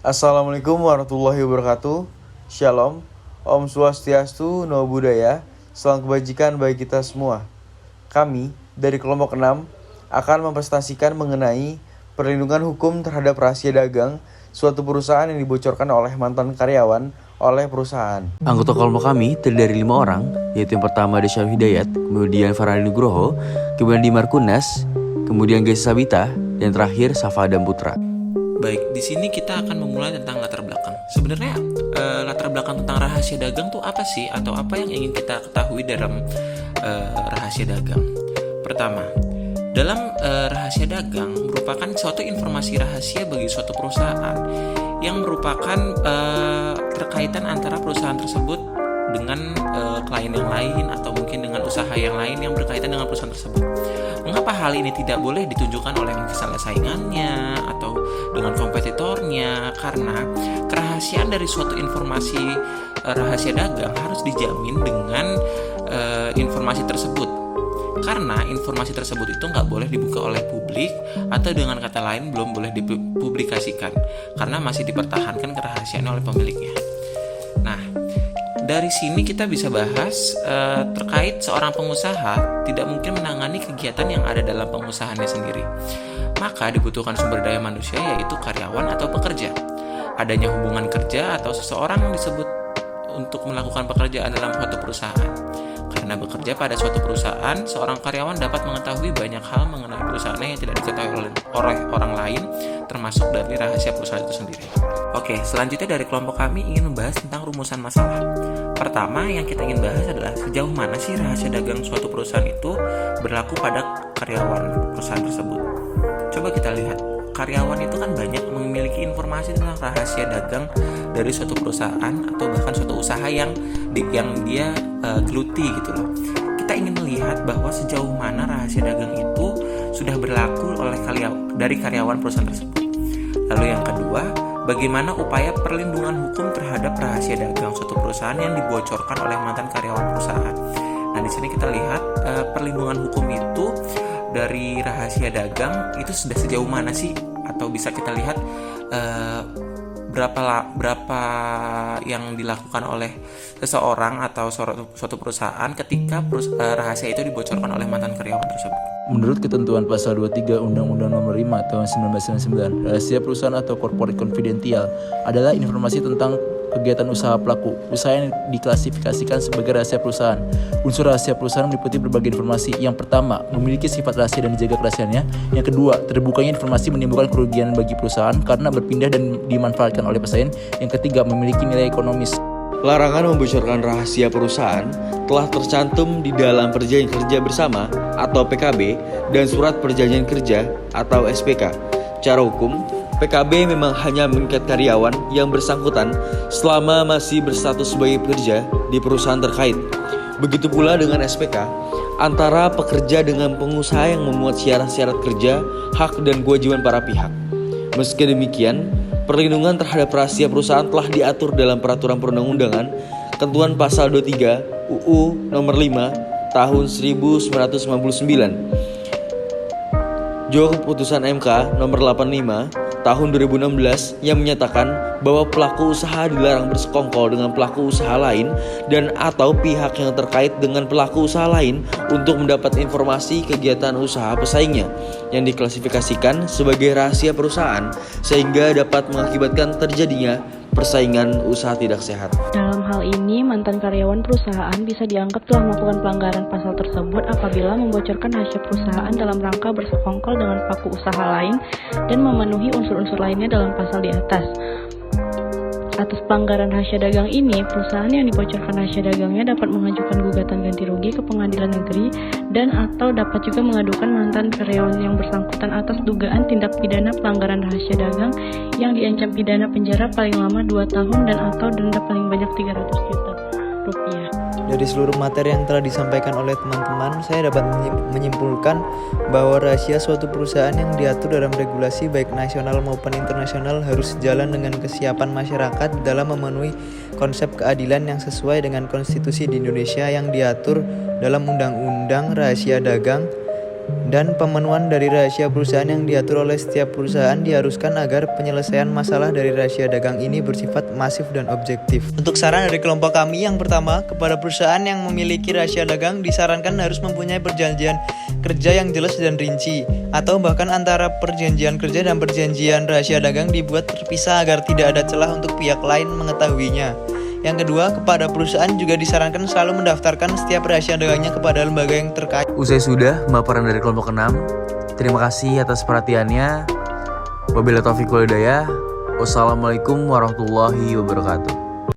Assalamualaikum warahmatullahi wabarakatuh. Shalom, Om Swastiastu, Namo Buddhaya. Salam kebajikan bagi kita semua. Kami dari kelompok 6 akan mempresentasikan mengenai perlindungan hukum terhadap rahasia dagang suatu perusahaan yang dibocorkan oleh mantan karyawan oleh perusahaan. Anggota kelompok kami terdiri dari 5 orang, yaitu yang pertama ada Syarif Hidayat, kemudian Farhadi Nugroho, kemudian Dimar Kunas, kemudian Gaisa Sabita, dan terakhir Safa Adam Putra. Baik, di sini kita akan memulai tentang latar belakang. Sebenarnya latar belakang tentang rahasia dagang tuh apa sih? Atau apa yang ingin kita ketahui dalam rahasia dagang? Pertama, dalam rahasia dagang merupakan suatu informasi rahasia bagi suatu perusahaan yang merupakan terkaitan antara perusahaan tersebut dengan klien yang lain atau mungkin dengan usaha yang lain yang berkaitan dengan perusahaan tersebut. Mengapa hal ini tidak boleh ditunjukkan oleh misalnya saingannya atau dengan kompetitornya? Karena kerahasiaan dari suatu informasi rahasia dagang harus dijamin dengan informasi tersebut. Karena informasi tersebut itu nggak boleh dibuka oleh publik atau dengan kata lain belum boleh dipublikasikan karena masih dipertahankan kerahasiaannya oleh pemiliknya. Nah, dari sini kita bisa bahas terkait seorang pengusaha tidak mungkin menangani kegiatan yang ada dalam pengusahanya sendiri. Maka dibutuhkan sumber daya manusia yaitu karyawan atau pekerja. Adanya hubungan kerja atau seseorang disebut untuk melakukan pekerjaan dalam suatu perusahaan. Karena bekerja pada suatu perusahaan, seorang karyawan dapat mengetahui banyak hal mengenai perusahaannya yang tidak diketahui oleh orang lain, termasuk dari rahasia perusahaan itu sendiri. Oke, selanjutnya dari kelompok kami ingin membahas tentang rumusan masalah. Pertama yang kita ingin bahas adalah sejauh mana sih rahasia dagang suatu perusahaan itu berlaku pada karyawan perusahaan tersebut. Coba kita lihat, karyawan itu kan banyak memiliki informasi tentang rahasia dagang dari suatu perusahaan atau bahkan suatu usaha yang dia geluti gitu loh. Kita ingin melihat bahwa sejauh mana rahasia dagang itu sudah berlaku oleh dari karyawan perusahaan tersebut. Lalu yang kedua, bagaimana upaya perlindungan hukum terhadap rahasia dagang suatu perusahaan yang dibocorkan oleh mantan karyawan perusahaan. Nah, di sini kita lihat perlindungan hukum itu dari rahasia dagang itu sudah sejauh mana sih? Atau bisa kita lihat berapa yang dilakukan oleh seseorang atau suatu perusahaan ketika rahasia itu dibocorkan oleh mantan karyawan tersebut. Menurut ketentuan pasal 23 Undang-Undang Nomor 5 Tahun 1999, rahasia perusahaan atau corporate confidential adalah informasi tentang kegiatan usaha pelaku usaha yang diklasifikasikan sebagai rahasia perusahaan. Unsur rahasia perusahaan meliputi berbagai informasi. Yang pertama, memiliki sifat rahasia dan dijaga kerahasiaannya. Yang kedua, terbukanya informasi menimbulkan kerugian bagi perusahaan karena berpindah dan dimanfaatkan oleh pesaing. Yang ketiga, memiliki nilai ekonomis. Larangan membocorkan rahasia perusahaan telah tercantum di dalam Perjanjian Kerja Bersama atau PKB dan Surat Perjanjian Kerja atau SPK. Secara hukum, PKB memang hanya mengikat karyawan yang bersangkutan selama masih berstatus sebagai pekerja di perusahaan terkait. Begitu pula dengan SPK, antara pekerja dengan pengusaha yang memuat syarat-syarat kerja, hak dan kewajiban para pihak. Meski demikian, perlindungan terhadap rahasia perusahaan telah diatur dalam Peraturan Perundang-undangan Ketentuan Pasal 23 UU Nomor 5 Tahun 1999. Juga keputusan MK Nomor 85 Tahun 2016 yang menyatakan bahwa pelaku usaha dilarang bersekongkol dengan pelaku usaha lain dan atau pihak yang terkait dengan pelaku usaha lain untuk mendapat informasi kegiatan usaha pesaingnya yang diklasifikasikan sebagai rahasia perusahaan sehingga dapat mengakibatkan terjadinya persaingan usaha tidak sehat. Dalam hal ini, mantan karyawan perusahaan bisa dianggap telah melakukan pelanggaran pasal tersebut apabila membocorkan rahasia perusahaan dalam rangka bersekongkol dengan pelaku usaha lain dan memenuhi unsur-unsur lainnya dalam pasal di atas. Atas pelanggaran rahasia dagang ini, perusahaan yang dibocorkan rahasia dagangnya dapat mengajukan gugatan ganti rugi ke pengadilan negeri dan atau dapat juga mengadukan mantan karyawan yang bersangkutan atas dugaan tindak pidana pelanggaran rahasia dagang yang diancam pidana penjara paling lama 2 tahun dan atau denda paling banyak 300 juta rupiah. Dari seluruh materi yang telah disampaikan oleh teman-teman, saya dapat menyimpulkan bahwa rahasia suatu perusahaan yang diatur dalam regulasi baik nasional maupun internasional harus sejalan dengan kesiapan masyarakat dalam memenuhi konsep keadilan yang sesuai dengan konstitusi di Indonesia yang diatur dalam Undang-Undang Rahasia Dagang Dan pemenuhan dari rahasia perusahaan yang diatur oleh setiap perusahaan diharuskan agar penyelesaian masalah dari rahasia dagang ini bersifat masif dan objektif. Untuk saran dari kelompok kami, yang pertama, kepada perusahaan yang memiliki rahasia dagang disarankan harus mempunyai perjanjian kerja yang jelas dan rinci, atau bahkan antara perjanjian kerja dan perjanjian rahasia dagang dibuat terpisah agar tidak ada celah untuk pihak lain mengetahuinya. Yang kedua, kepada perusahaan juga disarankan selalu mendaftarkan setiap rahasia dagangnya kepada lembaga yang terkait. Usai sudah pemaparan dari kelompok 6, terima kasih atas perhatiannya. Wabillahi taufiq wal hidayah. Wassalamualaikum warahmatullahi wabarakatuh.